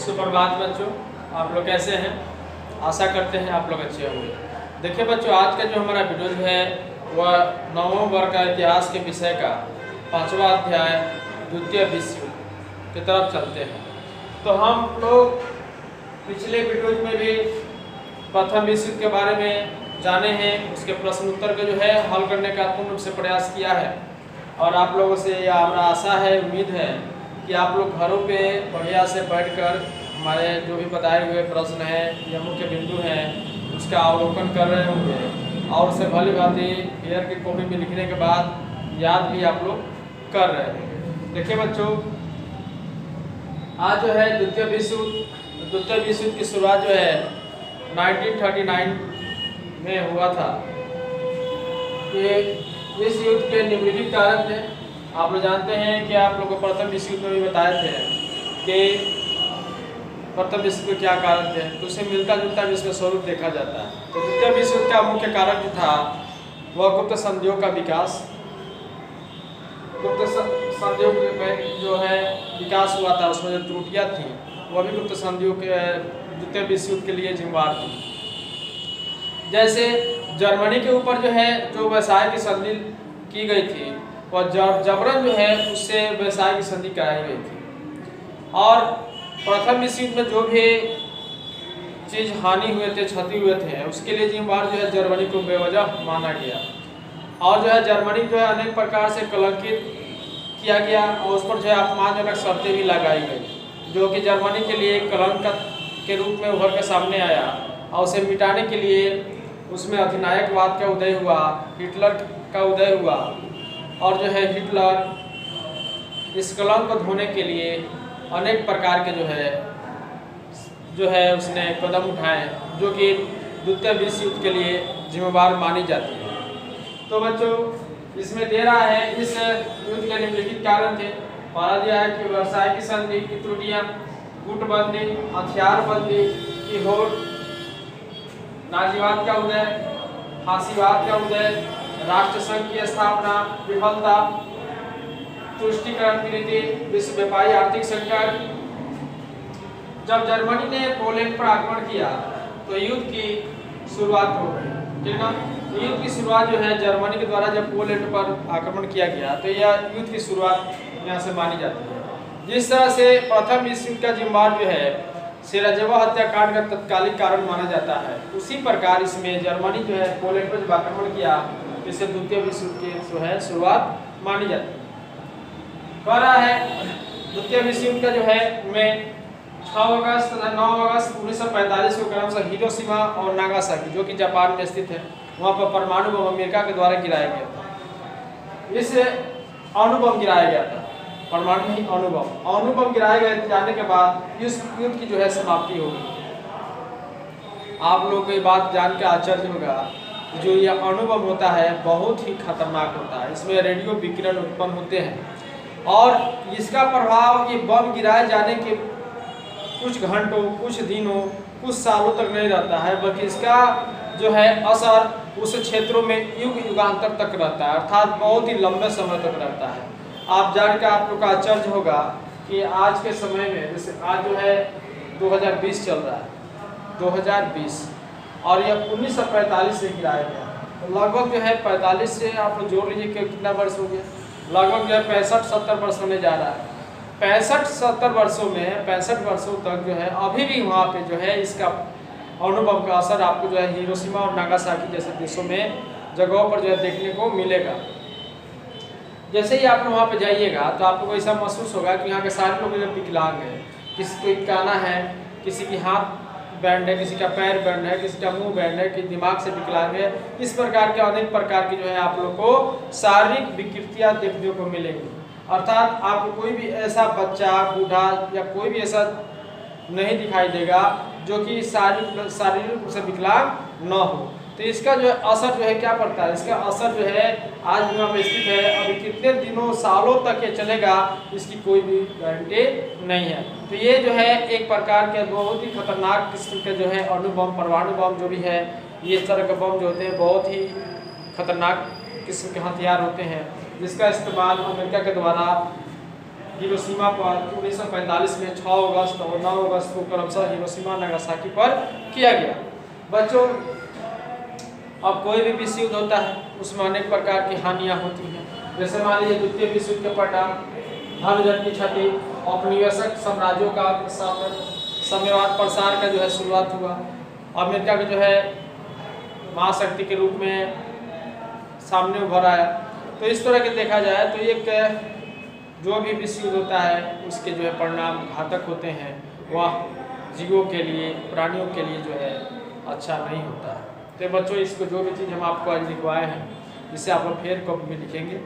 सुप्रभात बच्चों, आप लोग कैसे हैं? आशा करते हैं आप लोग अच्छे होंगे। देखिए बच्चों, आज का जो हमारा वीडियो जो है वह 9वें वर्ग का इतिहास के विषय का 5वां अध्याय द्वितीय विश्व युद्ध की तरफ चलते हैं। तो हम लोग पिछले वीडियो में भी प्रथम विश्व युद्ध के बारे में जाने हैं, उसके प्रश्न उत्तर को जो है हल करने का पूर्ण रूप से प्रयास किया है। और आप लोगों से यह हमारा आशा है, उम्मीद है कि आप लोग घरों पे बढ़िया से बैठकर हमारे जो भी बताए हुए प्रश्न हैं या मुख्य बिंदु हैं उसका अवलोकन कर रहे होंगे और उसे भली भांति क्लियर की कॉपी में लिखने के बाद याद भी आप लोग कर रहे होंगे। देखिए बच्चों, आज जो है द्वितीय विश्व युद्ध की शुरुआत जो है 1939 में हुआ था। ये इस युद्ध के निम्नलिखित कारण थे। आप लोग जानते हैं कि आप लोगों को प्रथम विश्व युद्ध में भी बताए थे कि प्रथम विश्व युद्ध के क्या कारण थे, तो उसे मिलता जुलता भी इसमें स्वरूप देखा जाता है। तो द्वितीय विश्व युद्ध का मुख्य कारण जो था वह गुप्त संधियों का विकास। गुप्त संधियों में जो है विकास हुआ था, उसमें जो त्रुटियां थी वह भी गुप्त संधियों के द्वितीय विश्व युद्ध के लिए जिम्मेदार थी। जैसे जर्मनी के ऊपर जो है जो व्यवसाय की संधि की गई थी वह जबरन जो है उससे व्यवसाय की संधि कराई गई थी। और प्रथम विश्व युद्ध में जो भी चीज हानि हुए थे, क्षति हुए थे, उसके लिए जिम्मेदार जो है जर्मनी को बेवजह माना गया और जो है जर्मनी जो है अनेक प्रकार से कलंकित किया गया और उस पर जो है अपमानजनक शर्तें भी लगाई गई, जो कि जर्मनी के लिए एक कलंक के रूप में उभर के सामने आया। और उसे मिटाने के लिए उसमें अधिनायकवाद का उदय हुआ, हिटलर का उदय हुआ और जो है हिटलर इस कलंक को धोने के लिए अनेक प्रकार के जो है उसने कदम उठाए, जो कि द्वितीय विश्व युद्ध के लिए जिम्मेदार मानी जाती है। तो बच्चों, इसमें दे रहा है इस युद्ध के निम्नलिखित कारण थे। पहला दिया है कि व्यवसाय की संधि की त्रुटियां, गुटबंदी, हथियारबंदी की होड़, नाजीवाद का उदय, फांसीवाद का उदय, राष्ट्रसंघ की स्थापना, विफलता, तुष्टीकरण नीति, विश्वव्यापी आर्थिक संकट। जब जर्मनी ने पोलैंड पर आक्रमण किया तो युद्ध की शुरुआत हो गई, ठीक ना। युद्ध की शुरुआत जो है जर्मनी के द्वारा जब पोलैंड पर आक्रमण किया गया तो यह युद्ध की शुरुआत यहाँ से मानी जाती है। जिस तरह से प्रथम विश्व युद्ध का जिम्मेदार जो है सेराजेवो हत्याकांड का तत्कालिक कारण माना जाता है, उसी प्रकार इसमें जर्मनी जो है पोलैंड पर जब आक्रमण किया इससे द्वितीय विश्व युद्ध की जो है शुरुआत मानी जाती है। कह रहा है द्वितीय विश्व युद्ध का जो है में 6 अगस्त 9 अगस्त 1945 को क्रमशः हिरोशिमा और नागासाकी, जो कि जापान में स्थित है, वहाँ पर परमाणु बम अमेरिका के द्वारा गिराया गया था। इस अणुबम गिराया गया था, परमाणु ही अणुबम गिराए गए जाने के बाद इस युद्ध की जो है समाप्ति होगी। आप लोगों को ये बात जान के आश्चर्य होगा, जो ये अणुबम होता है बहुत ही खतरनाक होता है। इसमें रेडियो विकिरण उत्पन्न होते हैं और इसका प्रभाव ये बम गिराए जाने के कुछ घंटों, कुछ दिनों, कुछ सालों तक नहीं रहता है, बल्कि इसका जो है असर उस क्षेत्रों में युगांतर तक रहता है, अर्थात बहुत ही लंबे समय तक रहता है। आप जानकर आप लोग का आश्चर्य होगा कि आज के समय में, जैसे आज जो है 2020 चल रहा है, 2020, और यह 1945 से गिराया गया, तो लगभग जो है 45 से आप लोग जोड़ लीजिए कि कितना वर्ष हो गया, लगभग जो है 65-70 वर्ष होने जा रहा है। 65-70 वर्षों में 65 वर्षों तक जो है अभी भी वहाँ पे जो है इसका अणुबम का असर आपको जो है हिरोशिमा और नागासाकी जैसे देशों में जगहों पर जो है देखने को मिलेगा। जैसे ही आप वहाँ पे जाइएगा तो आपको ऐसा महसूस होगा कि यहाँ के सारे लोग जो विकलांग हैं, किसी को काना है, किसी की हाथ बैंड है, किसी का पैर बैंड है, किसी का मुंह बैंड है, कि दिमाग से विकलांग है। इस प्रकार के अनेक प्रकार की जो है आप लोग को शारीरिक विकृतियाँ देखने को मिलेंगी। अर्थात आपको कोई भी ऐसा बच्चा, बूढ़ा या कोई भी ऐसा नहीं दिखाई देगा जो कि शारीरिक रूप से विकलांग न हो। तो इसका जो है असर जो है क्या पड़ता है, इसका असर जो है आज भी वहाँ पे स्थित है। अभी कितने दिनों, सालों तक ये चलेगा इसकी कोई भी गारंटी नहीं है। तो ये जो है एक प्रकार के बहुत ही खतरनाक किस्म के जो है अणुबम, परमाणु बम जो भी है, ये इस तरह के बम जो होते हैं बहुत ही खतरनाक किस्म के हथियार होते हैं, जिसका इस्तेमाल अमेरिका के द्वारा हिरोशिमा पर 1945 में 6 अगस्त और 9 अगस्त को क्रमशः हिरोशिमा नागासाकी पर किया गया। बच्चों अब कोई भी विश्व युद्ध होता है उसमें अनेक प्रकार की हानियां होती हैं। जैसे मान लीजिए द्वितीय विश्व युद्ध के परिणाम धन जन की क्षति, औपनिवेशिक साम्राज्यों का साम्यवाद प्रसार का जो है शुरुआत हुआ। अमेरिका का जो है महाशक्ति के रूप में सामने उभर आया। तो इस तरह के देखा जाए तो एक जो भी विश्व युद्ध होता है उसके जो है परिणाम घातक होते हैं, वह जीवों के लिए, प्राणियों के लिए जो है अच्छा नहीं होता है। तो बच्चों इसको जो भी चीज़ हम आपको आज लिखवाए हैं जिसे आप लोग फेयर कॉपी में लिखेंगे।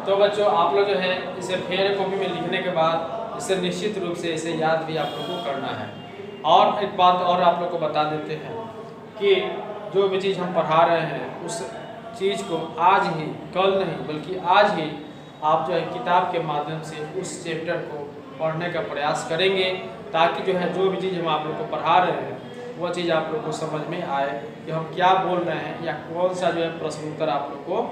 तो बच्चों आप लोग जो है इसे फेयर कॉपी में लिखने के बाद इसे निश्चित रूप से इसे याद भी आप लोग को करना है। और एक बात और आप लोग को बता देते हैं कि जो भी चीज़ हम पढ़ा रहे हैं उस चीज़ को आज ही, कल नहीं बल्कि आज ही आप जो है किताब के माध्यम से उस चैप्टर को पढ़ने का प्रयास करेंगे, ताकि जो है जो भी चीज़ हम आप लोग को पढ़ा रहे हैं वो चीज़ आप लोग को समझ में आए कि हम क्या बोल रहे हैं या कौन सा जो है प्रश्न उत्तर आप लोग को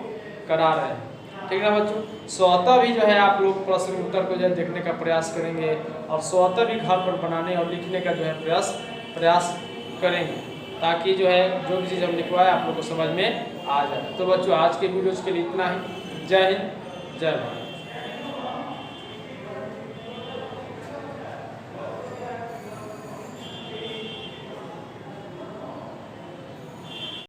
करा रहे हैं। ठीक है बच्चों, स्वतः भी जो है आप लोग प्रश्न उत्तर को जो है देखने का प्रयास करेंगे और स्वतः भी घर पर बनाने और लिखने का जो है प्रयास करेंगे, ताकि जो है जो भी चीज़ हम लिखवाए आप लोग को समझ में आ जाए। तो बच्चों आज के वीडियोज़ के लिए इतना ही। जय हिंद, जय भारत।